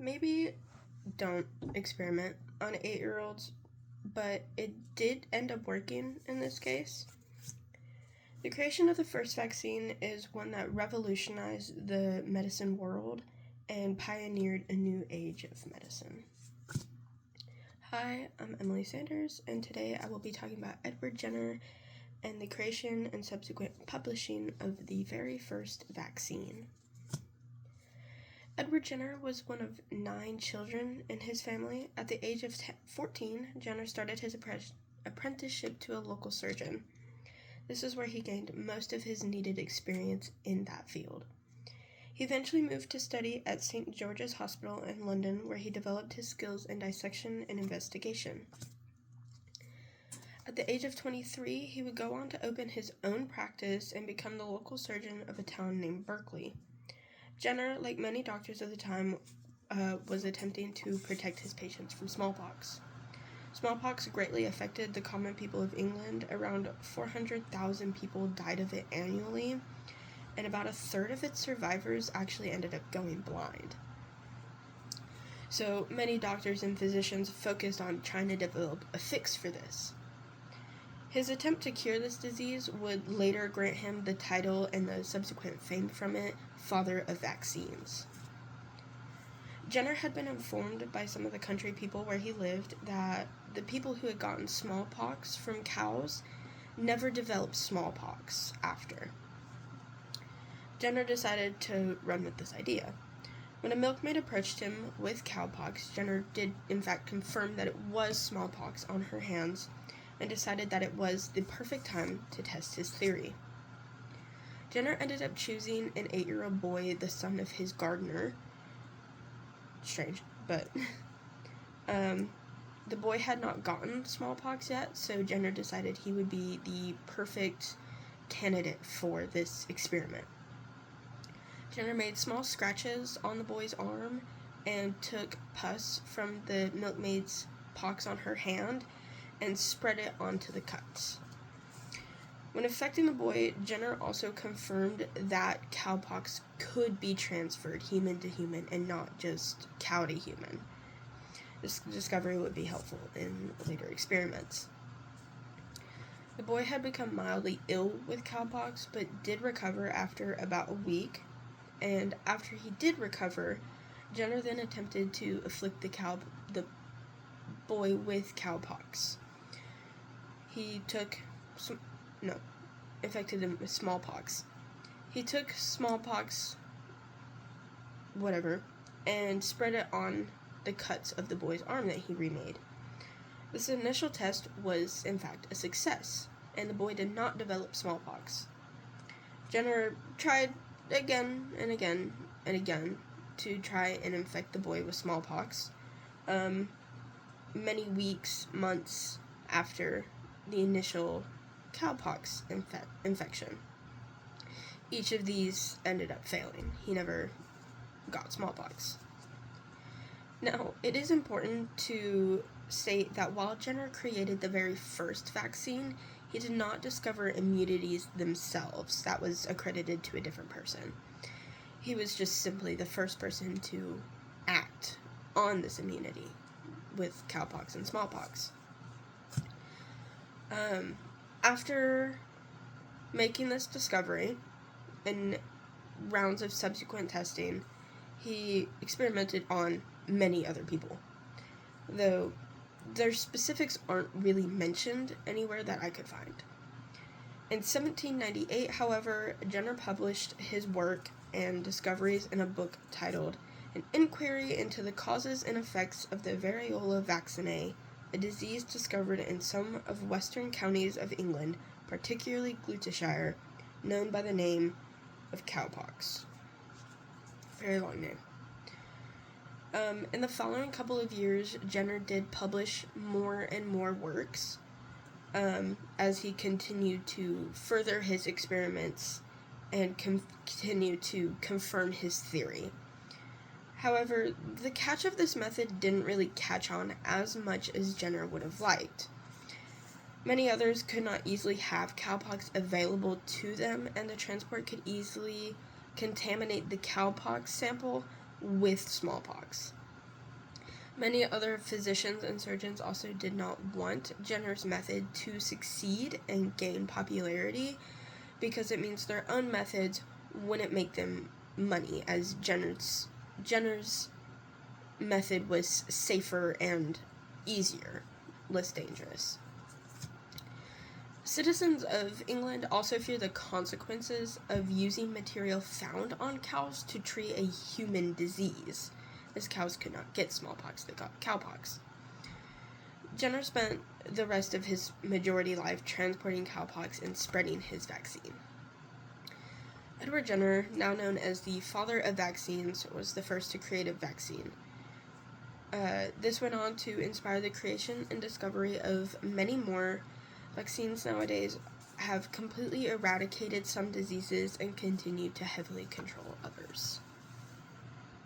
Maybe don't experiment on 8-year-olds, but it did end up working in this case. The creation of the first vaccine is one that revolutionized the medicine world and pioneered a new age of medicine. Hi, I'm Emily Sanders, and today I will be talking about Edward Jenner and the creation and subsequent publishing of the very first vaccine. Edward Jenner was one of 9 children in his family. At the age of 14, Jenner started his apprenticeship to a local surgeon. This is where he gained most of his needed experience in that field. He eventually moved to study at St. George's Hospital in London, where he developed his skills in dissection and investigation. At the age of 23, he would go on to open his own practice and become the local surgeon of a town named Berkeley. Jenner, like many doctors of the time, was attempting to protect his patients from smallpox. Smallpox greatly affected the common people of England. Around 400,000 people died of it annually, and about a third of its survivors actually ended up going blind. So many doctors and physicians focused on trying to develop a fix for this. His attempt to cure this disease would later grant him the title and the subsequent fame from it, Father of Vaccines. Jenner had been informed by some of the country people where he lived that the people who had gotten smallpox from cows never developed smallpox after. Jenner decided to run with this idea. When a milkmaid approached him with cowpox, Jenner did in fact confirm that it was smallpox on her hands and decided that it was the perfect time to test his theory. Jenner ended up choosing an 8-year-old boy, the son of his gardener. Strange, but the boy had not gotten smallpox yet, so Jenner decided he would be the perfect candidate for this experiment. Jenner made small scratches on the boy's arm and took pus from the milkmaid's pox on her hand and spread it onto the cuts. When affecting the boy, Jenner also confirmed that cowpox could be transferred human to human and not just cow to human. This discovery would be helpful in later experiments. The boy had become mildly ill with cowpox, but did recover after about a week, and after he did recover, Jenner then attempted to afflict the boy with cowpox. He infected him with smallpox. He took smallpox, and spread it on the cuts of the boy's arm that he remade. This initial test was, in fact, a success, and the boy did not develop smallpox. Jenner tried again and again and again to try and infect the boy with smallpox, many weeks, months after the initial cowpox infection. Each of these ended up failing. He never got smallpox. Now, it is important to state that while Jenner created the very first vaccine, he did not discover immunities themselves. That was accredited to a different person. He was just simply the first person to act on this immunity with cowpox and smallpox. After making this discovery and rounds of subsequent testing, he experimented on many other people, though their specifics aren't really mentioned anywhere that I could find. In 1798, however, Jenner published his work and discoveries in a book titled An Inquiry into the Causes and Effects of the Variola Vaccinae, a disease discovered in some of western counties of England, particularly Gloucestershire, known by the name of cowpox. Very long name. In the following couple of years, Jenner did publish more and more works as he continued to further his experiments and continue to confirm his theory. However, the catch of this method didn't really catch on as much as Jenner would have liked. Many others could not easily have cowpox available to them, and the transport could easily contaminate the cowpox sample with smallpox. Many other physicians and surgeons also did not want Jenner's method to succeed and gain popularity because it means their own methods wouldn't make them money, as Jenner's method was safer and easier, less dangerous. Citizens of England also fear the consequences of using material found on cows to treat a human disease, as cows could not get smallpox, they got cowpox. Jenner spent the rest of his majority life transporting cowpox and spreading his vaccine. Edward Jenner, now known as the father of vaccines, was the first to create a vaccine. This went on to inspire the creation and discovery of many more. Vaccines nowadays have completely eradicated some diseases and continue to heavily control others.